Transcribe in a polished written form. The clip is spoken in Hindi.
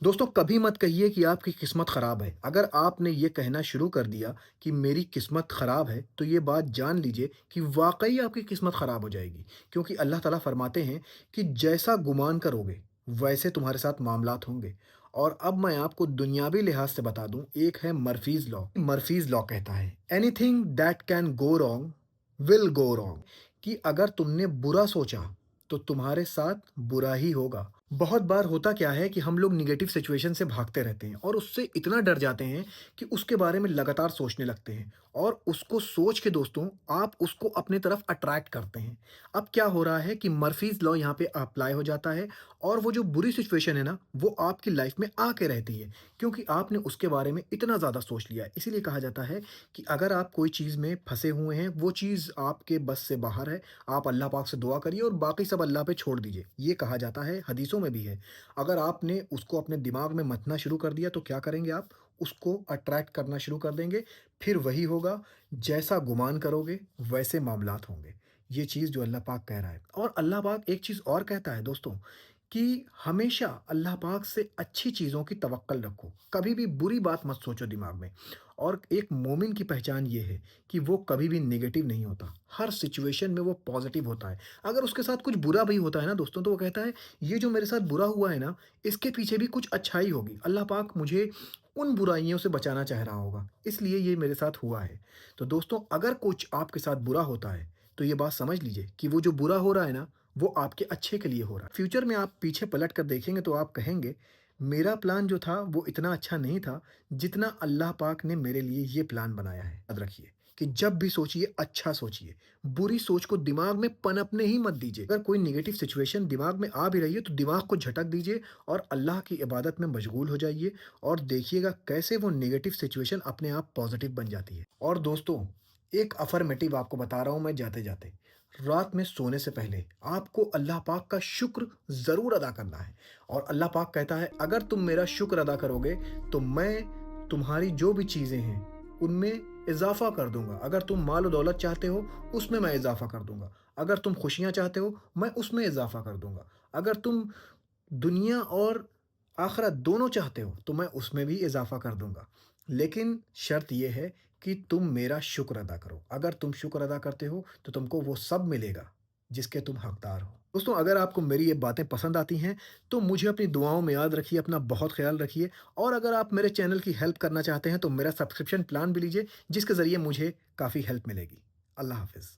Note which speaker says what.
Speaker 1: दोस्तों कभी मत कहिए कि आपकी किस्मत ख़राब है। अगर आपने ये कहना शुरू कर दिया कि मेरी किस्मत ख़राब है, तो ये बात जान लीजिए कि वाक़ई आपकी किस्मत ख़राब हो जाएगी। क्योंकि अल्लाह ताला फ़रमाते हैं कि जैसा गुमान करोगे, वैसे तुम्हारे साथ मामलात होंगे। और अब मैं आपको दुनियावी लिहाज़ से बता दूँ, एक है मर्फ़ीज़ लॉ। मर्फ़ीज़ लॉ कहता है, anything that can go wrong will go wrong, कि अगर तुमने बुरा सोचा, तो तुम्हारे साथ बुरा ही होगा। बहुत बार होता क्या है कि हम लोग नेगेटिव सिचुएशन से भागते रहते हैं और उससे इतना डर जाते हैं कि उसके बारे में लगातार सोचने लगते हैं और उसको सोच के दोस्तों आप उसको अपने तरफ अट्रैक्ट करते हैं। अब क्या हो रहा है कि मर्फीज लॉ यहाँ पे अप्लाई हो जाता है और वो जो बुरी सिचुएशन है ना वो आपकी लाइफ में आके रहती है, क्योंकि आपने उसके बारे में इतना ज़्यादा सोच लिया है। इसीलिए कहा जाता है कि अगर आप कोई चीज़ में फंसे हुए हैं, वो चीज़ आपके बस से बाहर है, आप अल्लाह पाक से दुआ करिए और बाकी सब अल्लाह पे छोड़ दीजिए। ये कहा जाता है, हदीसों में भी है। अगर आपने उसको अपने दिमाग में मथना शुरू कर दिया तो क्या करेंगे आप? उसको अट्रैक्ट करना शुरू कर देंगे, फिर वही होगा, जैसा गुमान करोगे वैसे मामलात होंगे। ये चीज़ जो अल्लाह पाक कह रहा है। और अल्लाह पाक एक चीज़ और कहता है दोस्तों, कि हमेशा अल्लाह पाक से अच्छी चीज़ों की तवक्कल रखो। कभी भी बुरी बात मत सोचो दिमाग में। और एक मोमिन की पहचान ये है कि वो कभी भी नेगेटिव नहीं होता। हर सिचुएशन में वो पॉज़िटिव होता है। अगर उसके साथ कुछ बुरा भी होता है ना दोस्तों, तो वो कहता है ये जो मेरे साथ बुरा हुआ है ना, इसके पीछे भी कुछ अच्छाई होगी। अल्लाह पाक मुझे उन बुराइयों से बचाना चाह रहा होगा, इसलिए ये मेरे साथ हुआ है। तो दोस्तों अगर कुछ आपके साथ बुरा होता है, तो ये बात समझ लीजिए कि वो जो बुरा हो रहा है ना, वो आपके अच्छे के लिए हो रहा है। फ्यूचर में आप पीछे पलट कर देखेंगे तो आप कहेंगे, मेरा प्लान जो था वो इतना अच्छा नहीं था, जितना अल्लाह पाक ने मेरे लिए ये प्लान बनाया है। याद रखिए कि जब भी सोचिए अच्छा सोचिए, बुरी सोच को दिमाग में पनपने ही मत दीजिए। अगर कोई नेगेटिव सिचुएशन दिमाग में आ भी रही है तो दिमाग को झटक दीजिए और अल्लाह की इबादत में मशगूल हो जाइए और देखिएगा कैसे वो नेगेटिव सिचुएशन अपने आप पॉजिटिव बन जाती है। और दोस्तों एक अफर्मेटिव आपको बता रहा हूँ मैं जाते-जाते, रात में सोने से पहले आपको अल्लाह पाक का शुक्र ज़रूर अदा करना है। और अल्लाह पाक कहता है, अगर तुम मेरा शुक्र अदा करोगे तो मैं तुम्हारी जो भी चीज़ें हैं उनमें इज़ाफ़ा कर दूँगा। अगर तुम माल और दौलत चाहते हो, उसमें मैं इज़ाफ़ा कर दूँगा। अगर तुम खुशियाँ चाहते हो, मैं उसमें इज़ाफ़ा कर दूँगा। अगर तुम दुनिया और आखिरत दोनों चाहते हो, तो मैं उसमें भी इज़ाफ़ा कर दूँगा। लेकिन शर्त ये है कि तुम मेरा शुक्र अदा करो। अगर तुम शुक्र अदा करते हो, तो तुमको वो सब मिलेगा, जिसके तुम हकदार हो। दोस्तों अगर आपको मेरी ये बातें पसंद आती हैं, तो मुझे अपनी दुआओं में याद रखिए, अपना बहुत ख़्याल रखिए। और अगर आप मेरे चैनल की हेल्प करना चाहते हैं, तो मेरा सब्सक्रिप्शन प्लान भी लीजिए, जिसके ज़रिए मुझे काफ़ी हेल्प मिलेगी। अल्लाह हाफ़िज़।